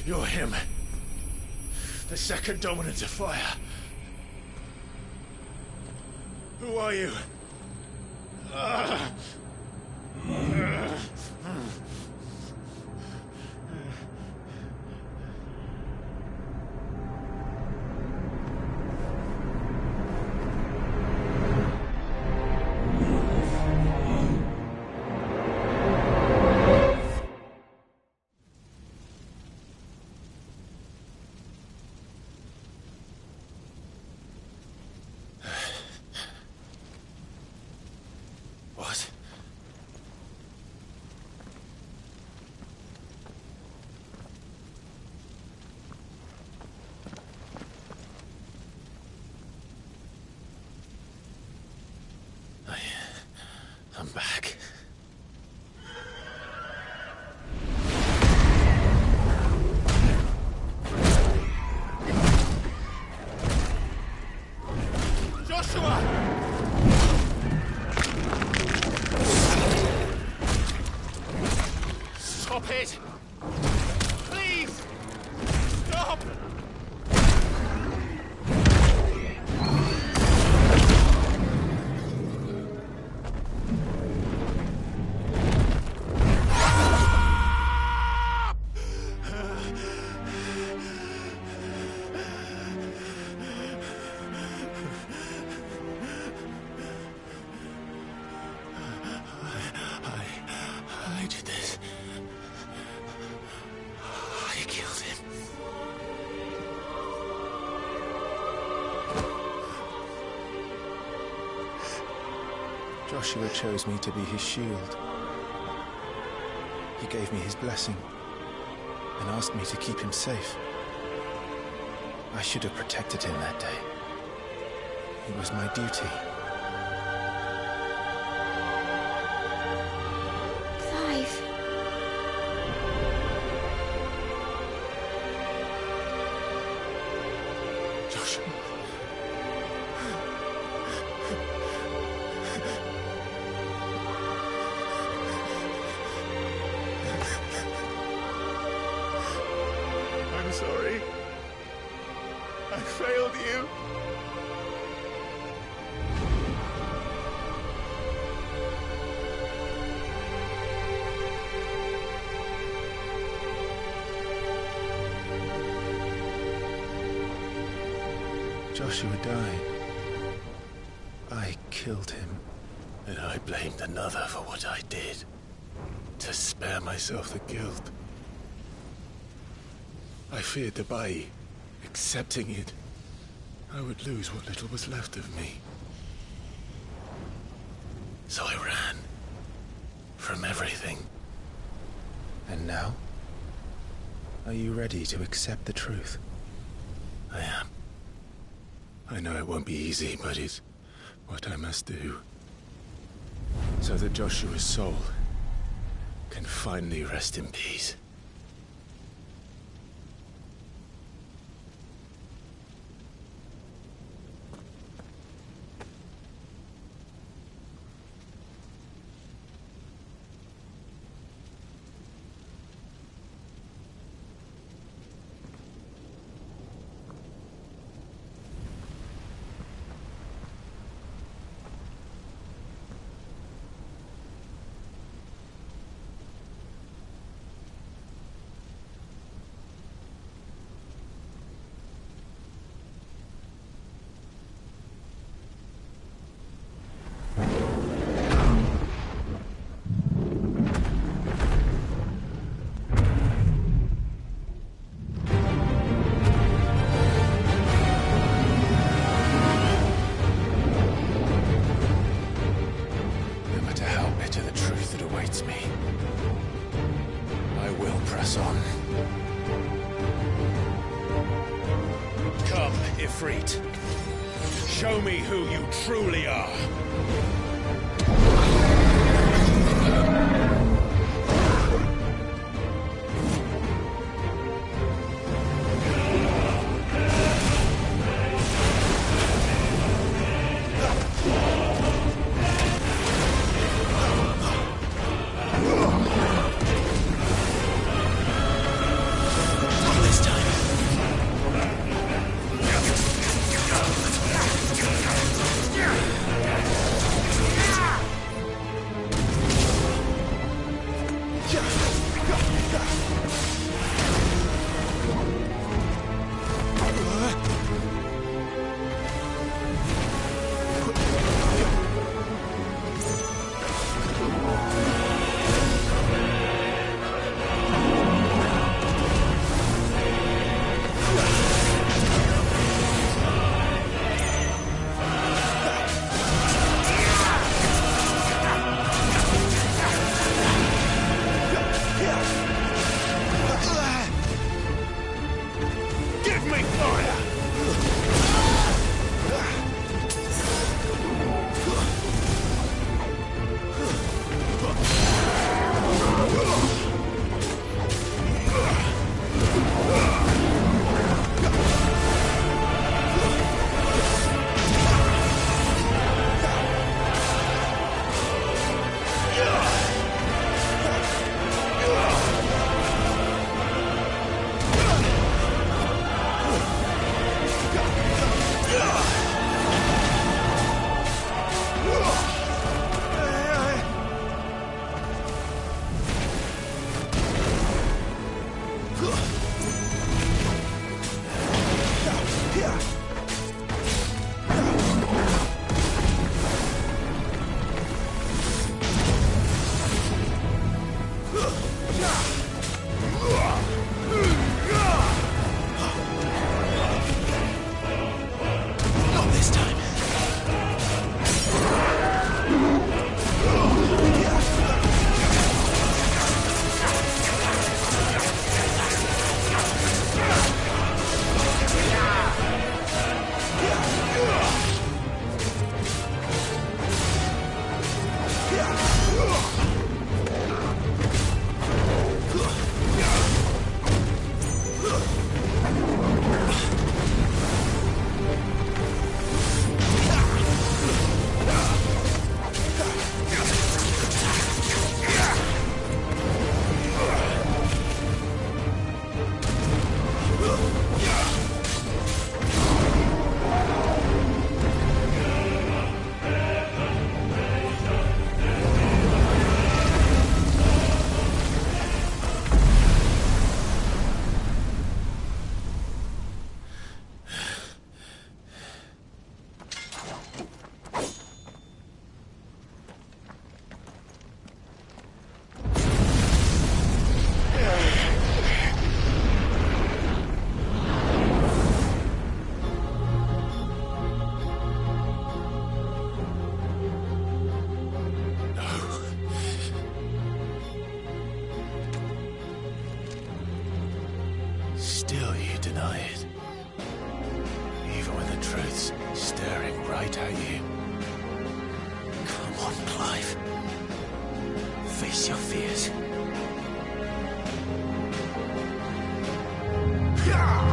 You're him. The second dominant of fire. Who are you? What? I'm back. Joshua! Stop it! Please! Stop! I did this. I killed him. Joshua chose me to be his shield. He gave me his blessing and asked me to keep him safe. I should have protected him that day. It was my duty. Clive. Joshua. I'm sorry. I failed you. Joshua died. I killed him. And I blamed another for what I did. To spare myself the guilt. I feared that by accepting it, I would lose what little was left of me. So I ran. From everything. And now? Are you ready to accept the truth? I am. I know it won't be easy, but it's what I must do. So that Joshua's soul can finally rest in peace. Come. Ifrit. Show me who you truly are. Still you deny it. Even when the truth's staring right at you. Come on, Clive. Face your fears. Yeah!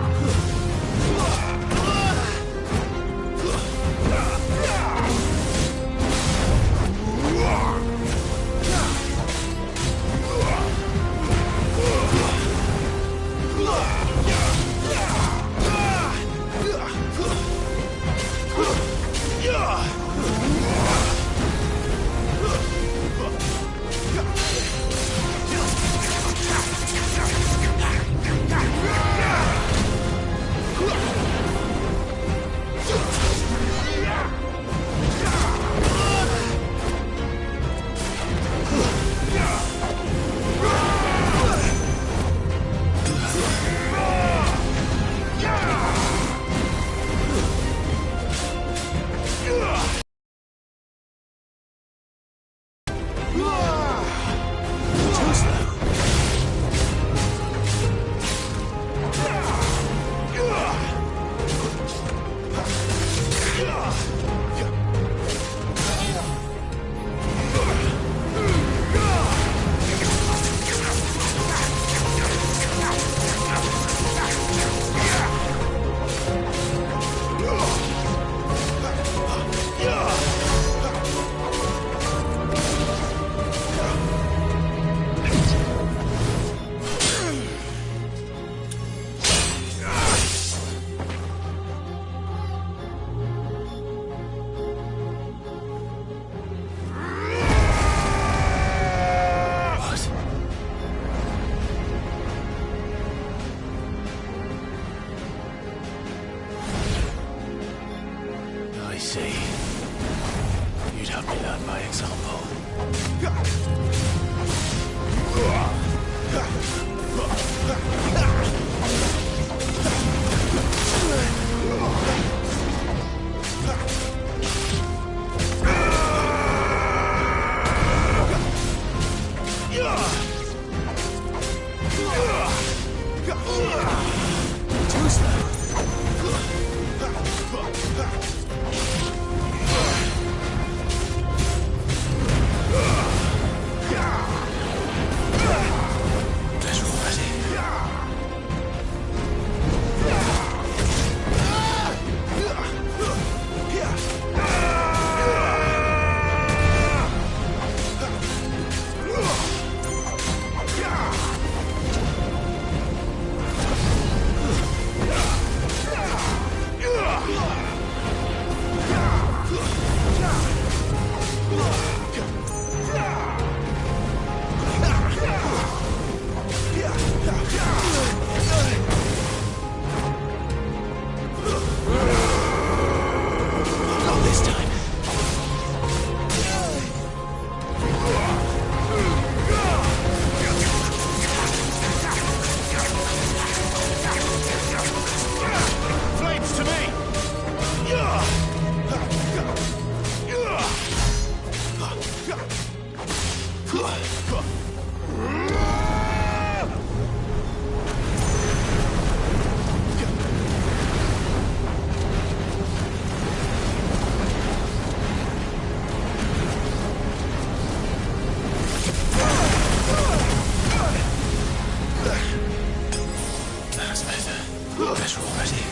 That's better. Better already.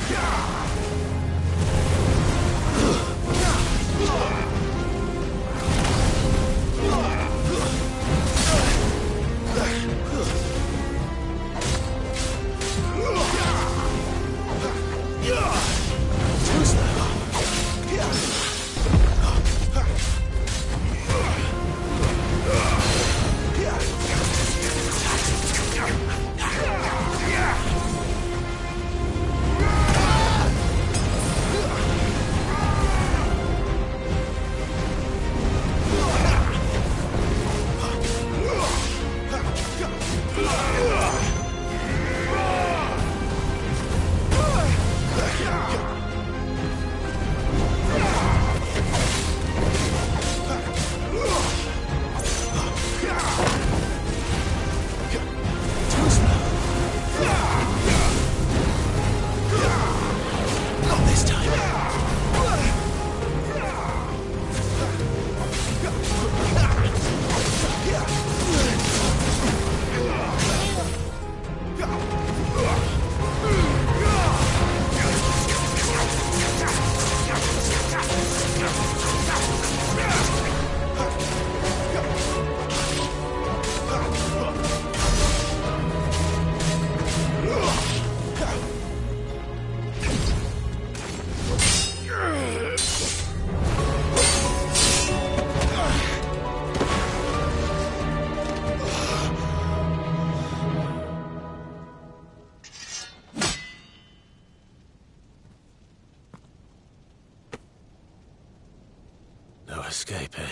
No escape, eh?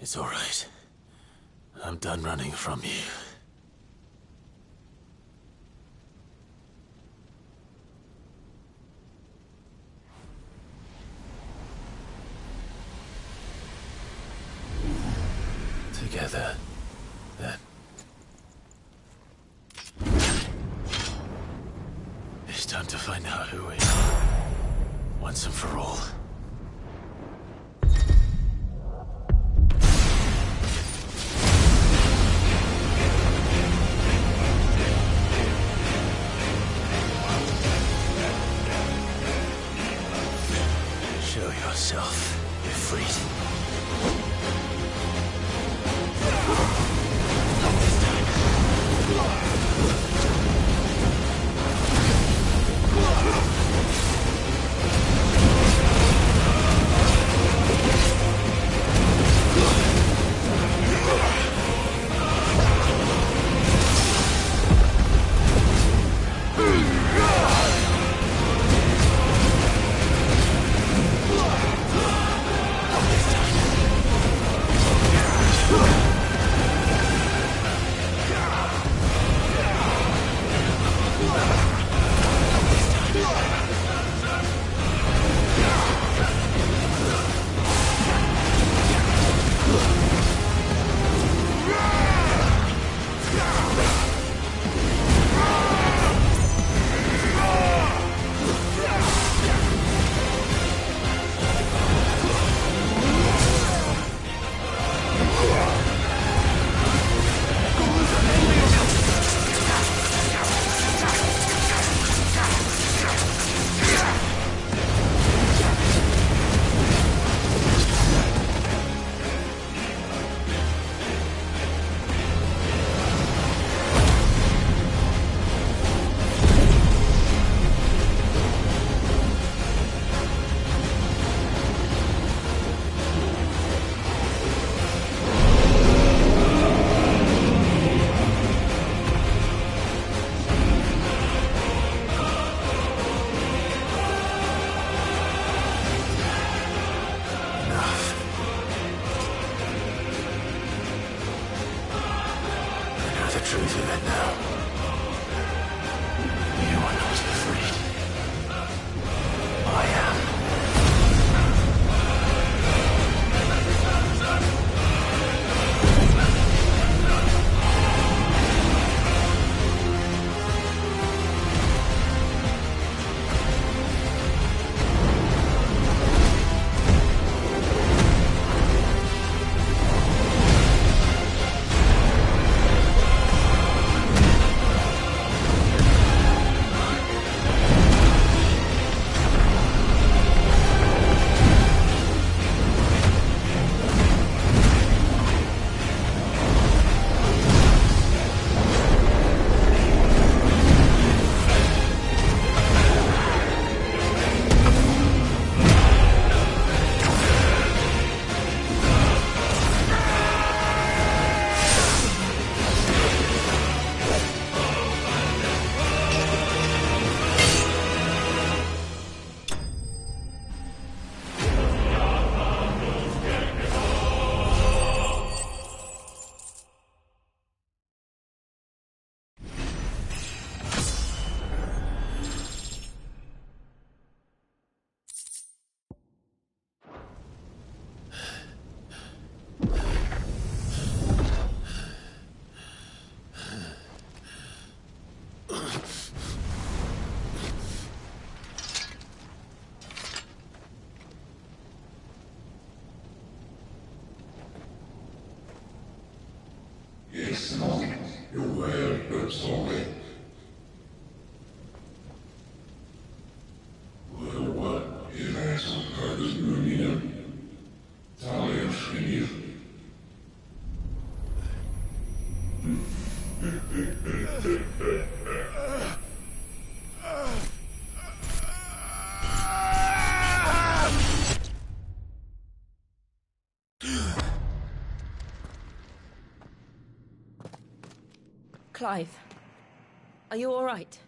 It's all right. I'm done running from you. Together, then. It's time to find out who we are, once and for all. Show yourself. You're freed. Truth of it now. You are not afraid. I am. Clive, are you all right?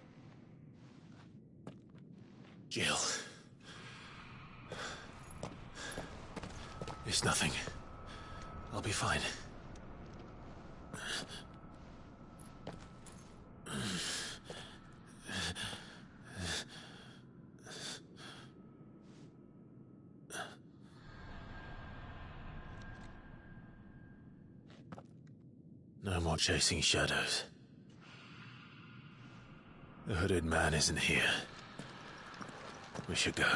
Jill. It's nothing. I'll be fine. No more chasing shadows. The hooded man isn't here. We should go.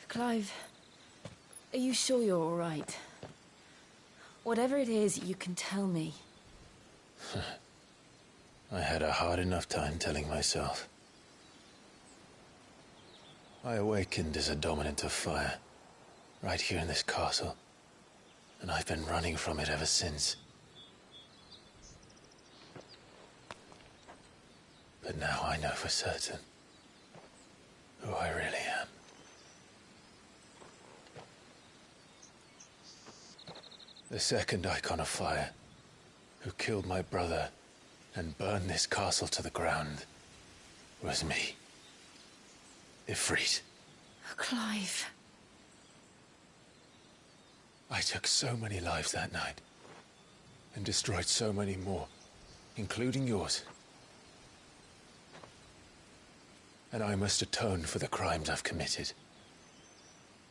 Clive, are you sure you're all right? Whatever it is, you can tell me. I had a hard enough time telling myself. I awakened as a dominant of fire, right here in this castle, and I've been running from it ever since. But now I know for certain who I really am. The second Icon of Fire, who killed my brother and burned this castle to the ground, was me. Ifrit. Clive. I took so many lives that night, and destroyed so many more, including yours. And I must atone for the crimes I've committed.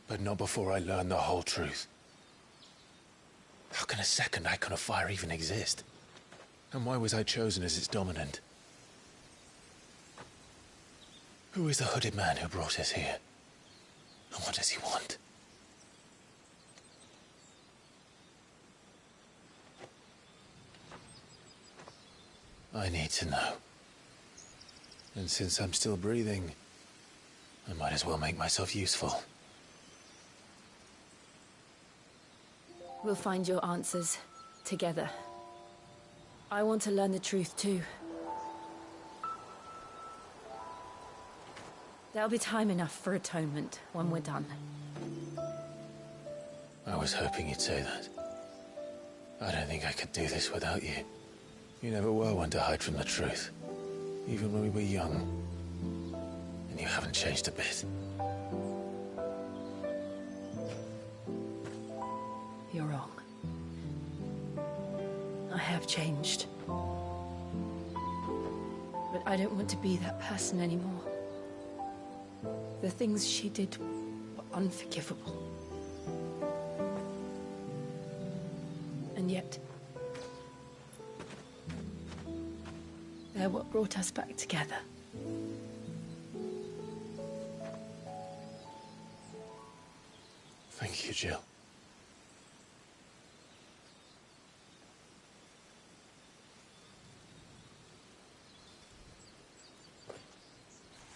But not before I learn the whole truth. How can a second Icon of Fire even exist? And why was I chosen as its dominant? Who is the hooded man who brought us here? And what does he want? I need to know. And since I'm still breathing, I might as well make myself useful. We'll find your answers together. I want to learn the truth too. There'll be time enough for atonement when we're done. I was hoping you'd say that. I don't think I could do this without you. You never were one to hide from the truth, even when we were young. And you haven't changed a bit. You're wrong. I have changed. But I don't want to be that person anymore. The things she did were unforgivable. And yet, they're what brought us back together. Thank you, Jill.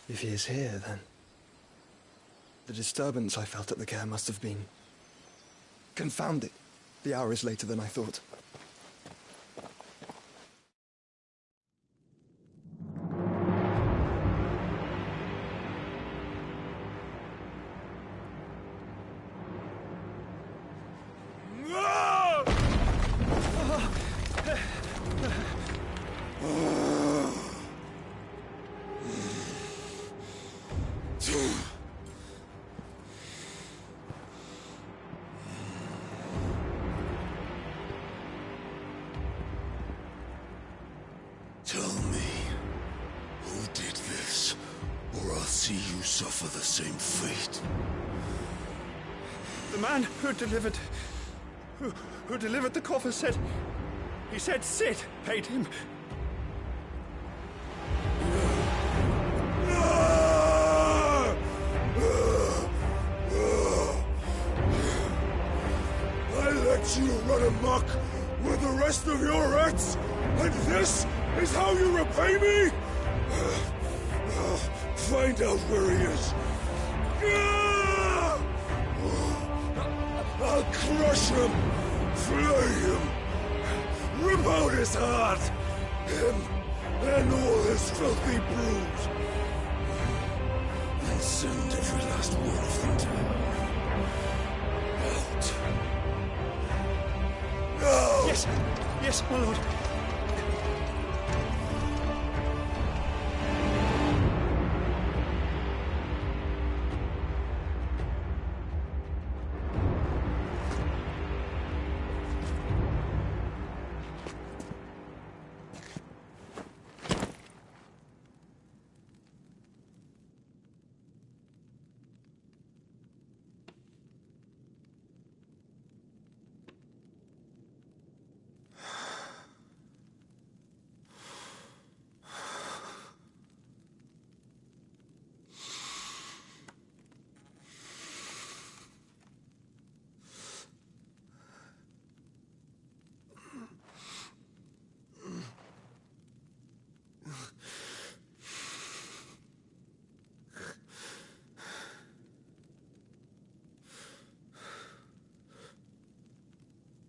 If he is here, then the disturbance I felt at the care must have been confounded. The hour is later than I thought. suffer the same fate. The man who delivered the coffer said... He said Sid paid him. I let you run amok with the rest of your rats, and this is how you repay me? Find out where he is. I'll crush him, flay him, rip out his heart, him and all his filthy brood, and send every last one of them to hell. Out. Now! Yes, yes, my lord.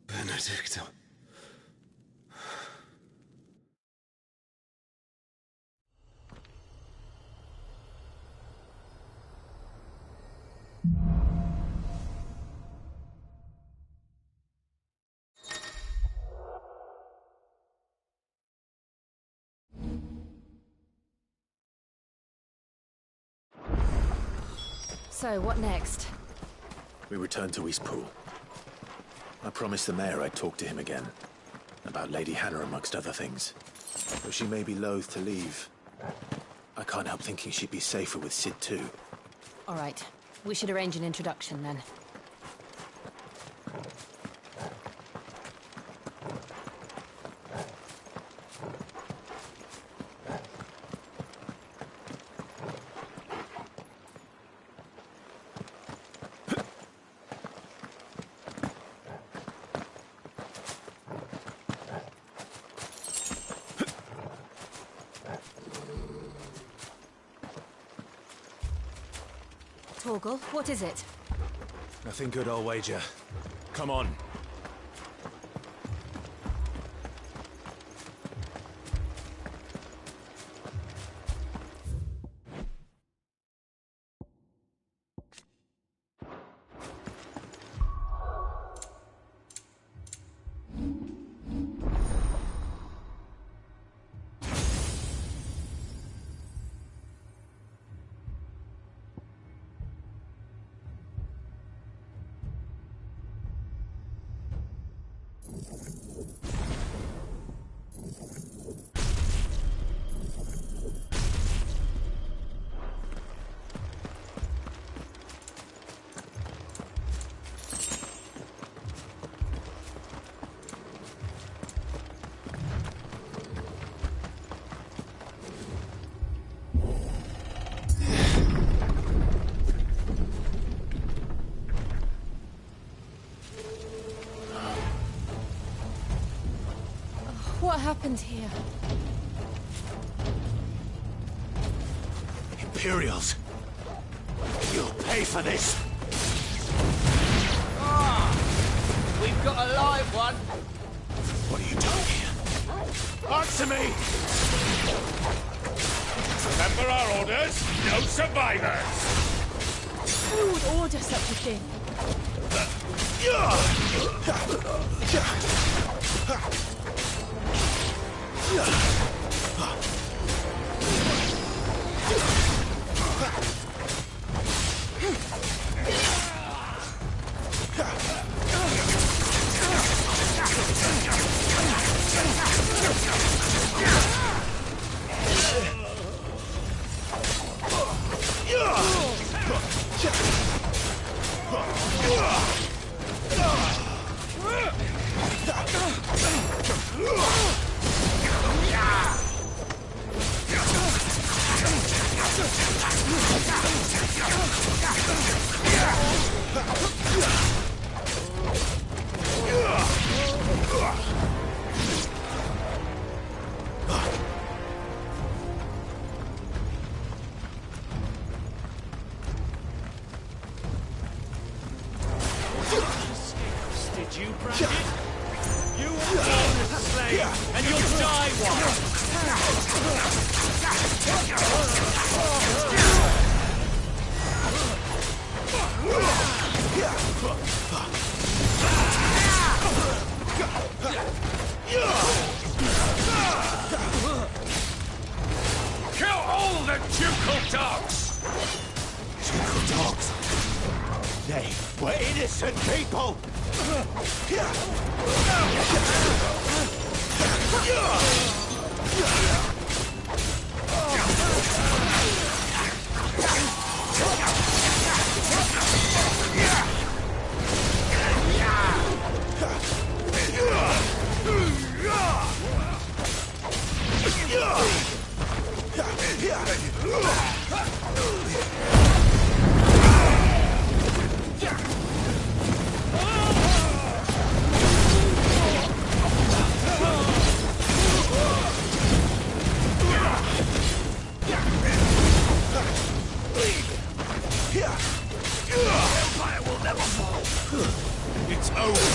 Benedicta. So, what next? We return to Eastpool. I promised the mayor I'd talk to him again. About Lady Hannah, amongst other things. Though she may be loath to leave, I can't help thinking she'd be safer with Sid too. All right. We should arrange an introduction, then. Torgal, what is it? Nothing good, I'll wager. Come on. What happened here? Imperials! You'll pay for this! We've got a live one. What are you doing here? Answer me! Remember our orders? No survivors! Who would order such a thing? you, Brandon? You were born a slave, and you'll die one. Kill all the ducal dogs! Ducal dogs? They were innocent people! Empire will never fall! It's over!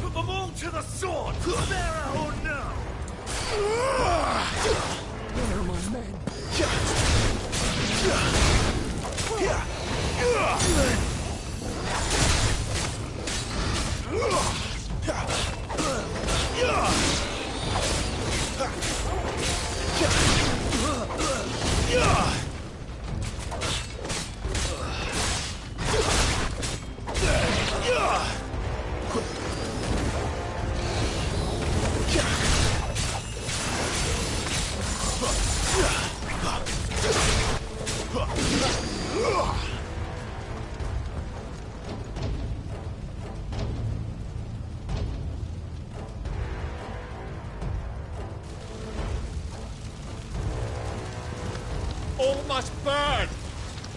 Put them all to the sword! Pharaoh or no! Where are my men? All must burn!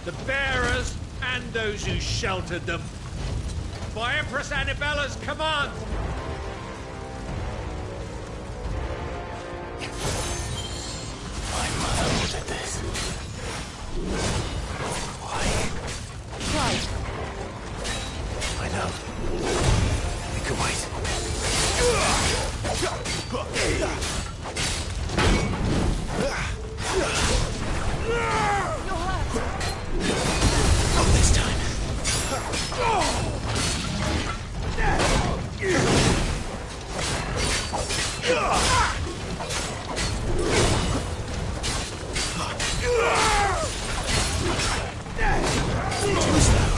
The bearers and those who sheltered them. By Empress Annibella's command! My mother ordered this. Why? Clive, I know. We can wait. Not this time. Too slow.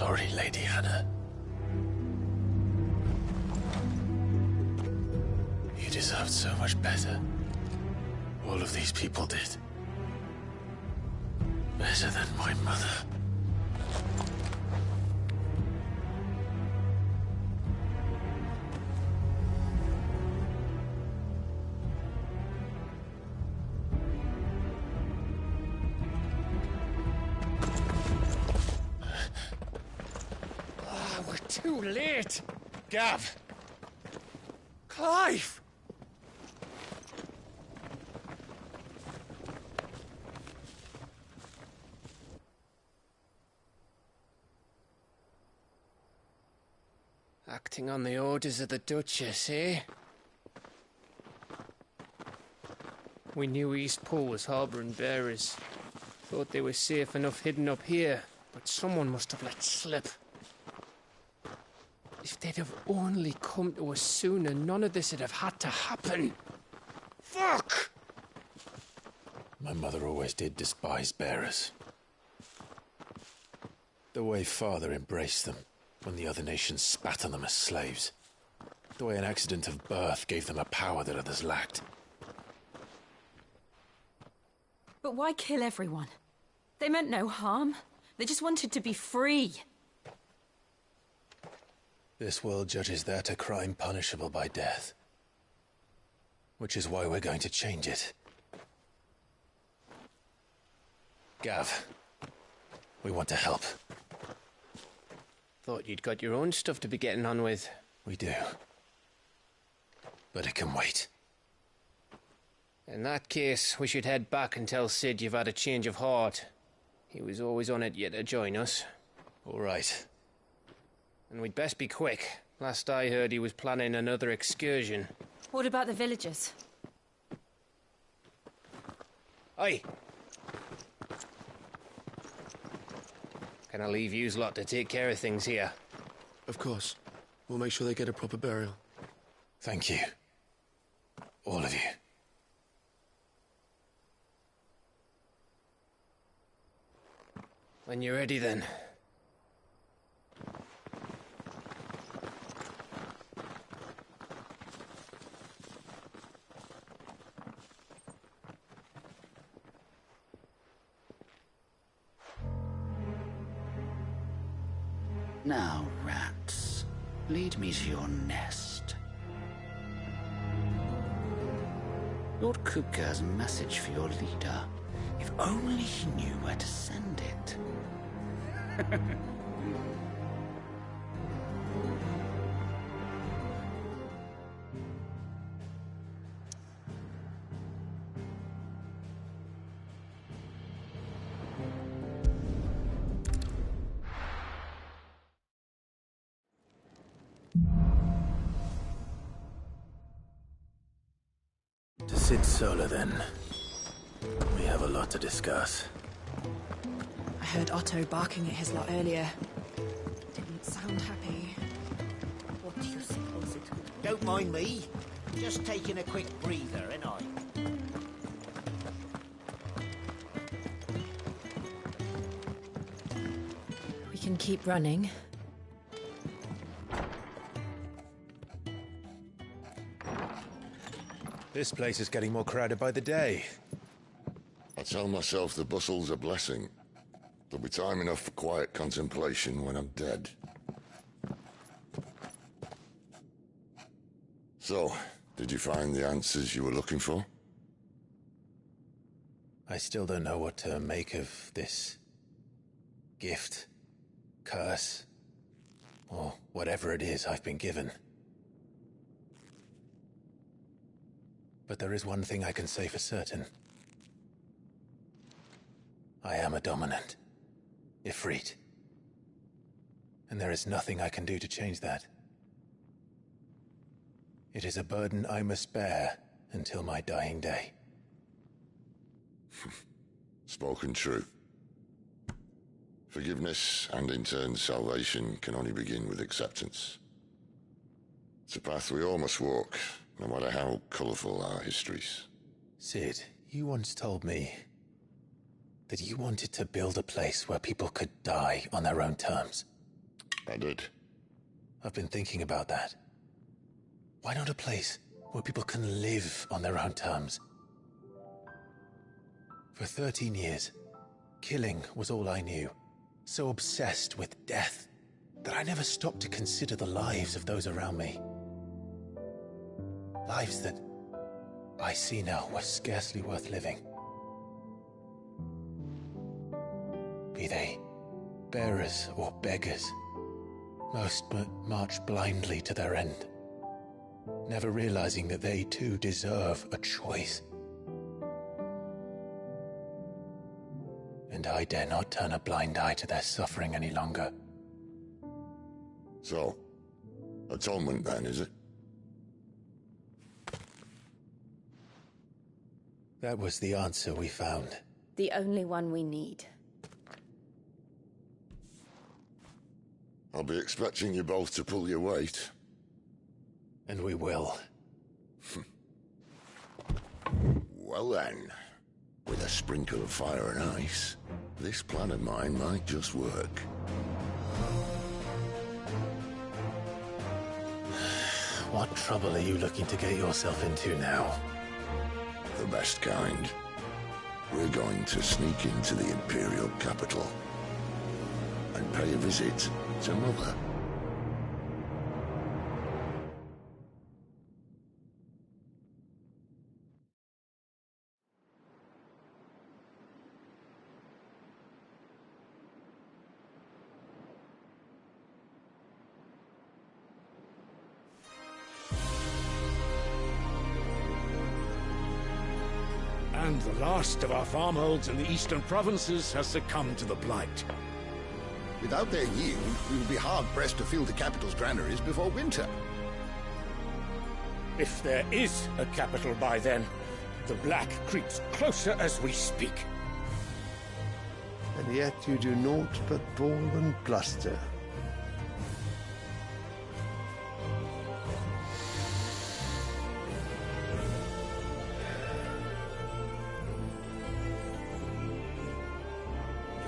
sorry, Lady Hannah. You deserved so much better. All of these people did. Better than my mother. We're too late. Gav! Clive! Acting on the orders of the Duchess, eh? We knew Eastpool was harbouring bearers. Thought they were safe enough hidden up here, but someone must have let slip. If they'd have only come to us sooner, none of this would have had to happen. Fuck! My mother always did despise bearers. The way Father embraced them when the other nations spat on them as slaves. The way an accident of birth gave them a power that others lacked. But why kill everyone? They meant no harm. They just wanted to be free. This world judges that a crime punishable by death. Which is why we're going to change it. Gav, we want to help. Thought you'd got your own stuff to be getting on with. We do. But it can wait. In that case, we should head back and tell Sid you've had a change of heart. He was always on it yet to join us. All right. And we'd best be quick. Last I heard, he was planning another excursion. What about the villagers? Aye. Can I leave yous lot to take care of things here? Of course. We'll make sure they get a proper burial. Thank you. All of you. When you're ready, then. Now, rats, lead me to your nest. Lord Kupka has a message for your leader. If only he knew where to send it. To Sid Solar, then. We have a lot to discuss. I heard Otto barking at his lot earlier. Didn't sound happy. What do you suppose it could... Don't mind me. Just taking a quick breather, ain't I? We can keep running. This place is getting more crowded by the day. I tell myself the bustle's a blessing. There'll be time enough for quiet contemplation when I'm dead. So, did you find the answers you were looking for? I still don't know what to make of this gift, curse, or whatever it is I've been given. But there is one thing I can say for certain. I am a dominant, Ifrit. And there is nothing I can do to change that. It is a burden I must bear until my dying day. Spoken true. Forgiveness and in turn salvation can only begin with acceptance. It's a path we all must walk, no matter how colourful our histories. Sid, you once told me that you wanted to build a place where people could die on their own terms. I did. I've been thinking about that. Why not a place where people can live on their own terms? For 13 years, killing was all I knew. So obsessed with death that I never stopped to consider the lives of those around me. Lives that I see now were scarcely worth living. Be they bearers or beggars, most march blindly to their end, never realizing that they too deserve a choice. And I dare not turn a blind eye to their suffering any longer. So, atonement then, is it? That was the answer we found. The only one we need. I'll be expecting you both to pull your weight. And we will. Well then, with a sprinkle of fire and ice, this plan of mine might just work. What trouble are you looking to get yourself into now? The best kind. We're going to sneak into the Imperial capital and pay a visit to Mother. And the last of our farmholds in the eastern provinces has succumbed to the blight. Without their yield, we will be hard-pressed to fill the capital's granaries before winter. If there is a capital by then, the Black creeps closer as we speak. And yet you do naught but bawl and bluster.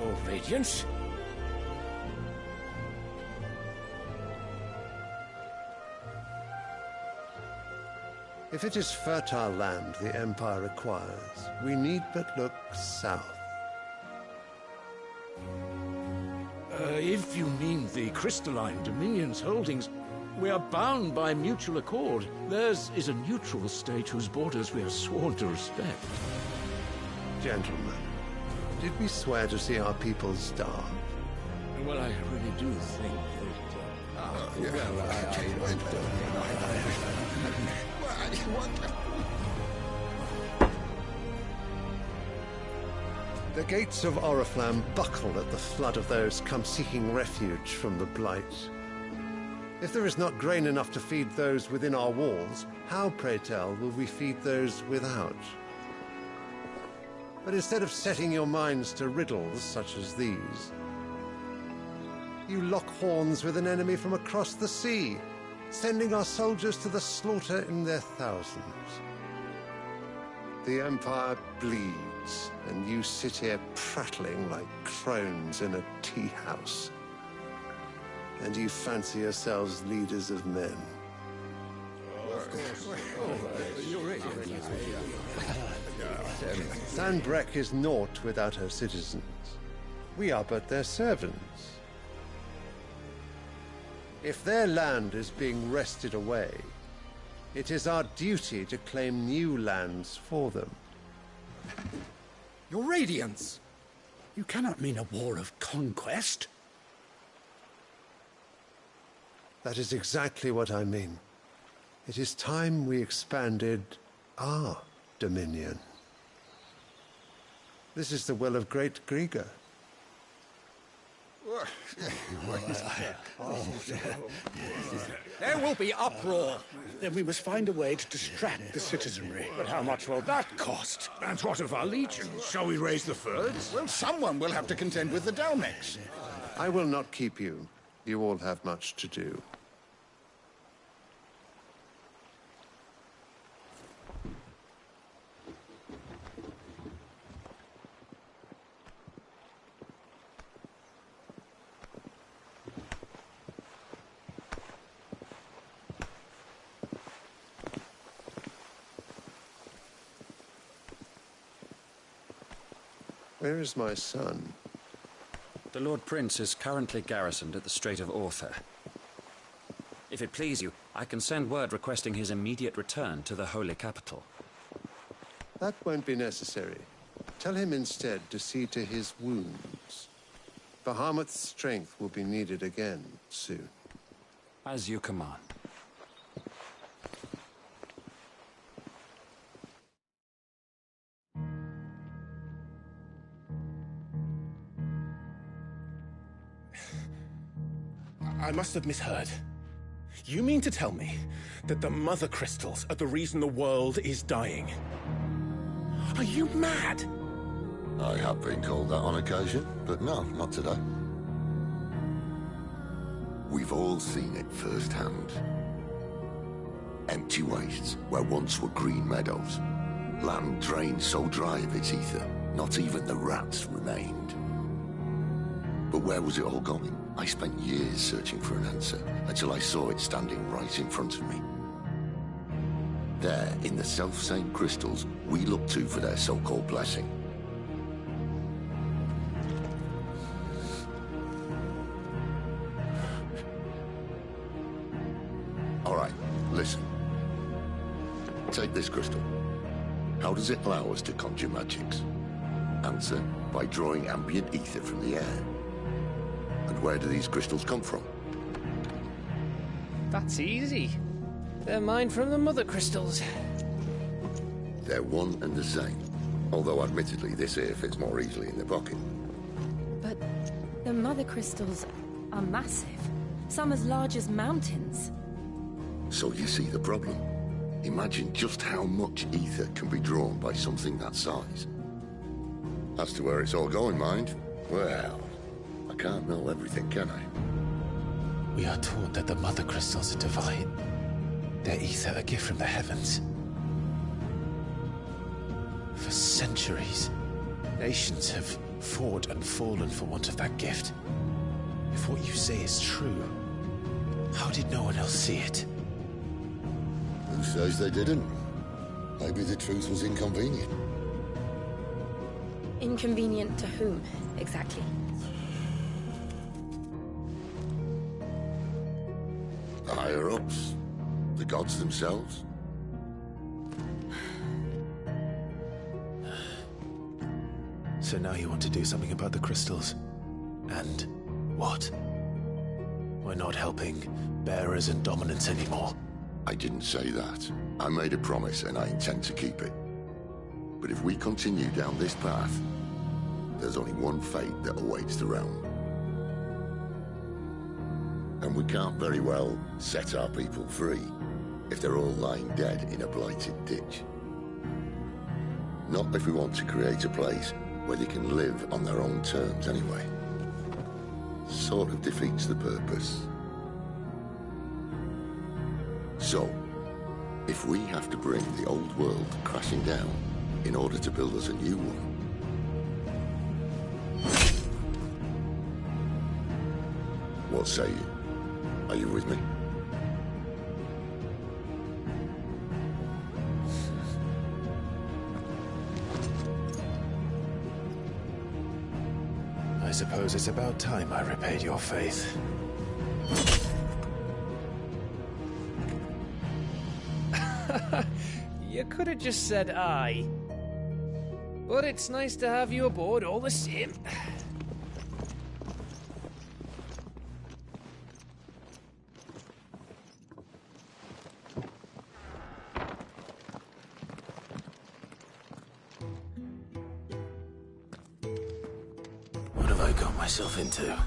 Your Radiance? If it is fertile land the Empire requires, we need but look south. If you mean the Crystalline Dominion's holdings, we are bound by mutual accord. Theirs is a neutral state whose borders we have sworn to respect. Gentlemen, did we swear to see our people starve? Well, I really do think The gates of Oriflamme buckle at the flood of those come seeking refuge from the Blight. If there is not grain enough to feed those within our walls, how, pray tell, will we feed those without? But instead of setting your minds to riddles such as these, you lock horns with an enemy from across the sea, sending our soldiers to the slaughter in their thousands. The Empire bleeds, and you sit here prattling like crones in a tea house. And you fancy yourselves leaders of men. Sanbreque is naught without her citizens. We are but their servants. If their land is being wrested away, it is our duty to claim new lands for them. Your Radiance! You cannot mean a war of conquest. That is exactly what I mean. It is time we expanded our dominion. This is the will of great Grieger. There will be uproar. Then we must find a way to distract the citizenry. But how much will that cost? And what of our legions? Shall we raise the Fyrds? Well, someone will have to contend with the Dalmex. I will not keep you. You all have much to do. Where is my son? The Lord Prince is currently garrisoned at the Strait of Orther. If it please you, I can send word requesting his immediate return to the Holy Capital. That won't be necessary. Tell him instead to see to his wounds. Bahamut's strength will be needed again soon. As you command. I must have misheard. You mean to tell me that the Mother Crystals are the reason the world is dying? Are you mad? I have been called that on occasion, but no, not today. We've all seen it firsthand. Empty wastes where once were green meadows. Land drained so dry of its ether, not even the rats remained. But where was it all going? I spent years searching for an answer, until I saw it standing right in front of me. There, in the self-same crystals we look to for their so-called blessing. All right, listen. Take this crystal. How does it allow us to conjure magics? Answer, by drawing ambient ether from the air. And where do these crystals come from? That's easy. They're mined from the Mother Crystals. They're one and the same. Although admittedly this here fits more easily in the pocket. But the Mother Crystals are massive. Some as large as mountains. So you see the problem. Imagine just how much ether can be drawn by something that size. As to where it's all going, mind, well, I can't know everything, can I? We are taught that the Mother Crystals are divine. Their ether a gift from the heavens. For centuries, nations have fought and fallen for want of that gift. If what you say is true, how did no one else see it? Who says they didn't? Maybe the truth was inconvenient. Inconvenient to whom, exactly? The higher-ups? The gods themselves? So now you want to do something about the crystals? And what? We're not helping bearers and dominants anymore. I didn't say that. I made a promise and I intend to keep it. But if we continue down this path, there's only one fate that awaits the realm. And we can't very well set our people free if they're all lying dead in a blighted ditch. Not if we want to create a place where they can live on their own terms anyway. Sort of defeats the purpose. So, if we have to bring the old world crashing down in order to build us a new one, what say you? Are you with me? I suppose it's about time I repaid your faith. You could have just said aye. But it's nice to have you aboard all the same. What have I got myself into?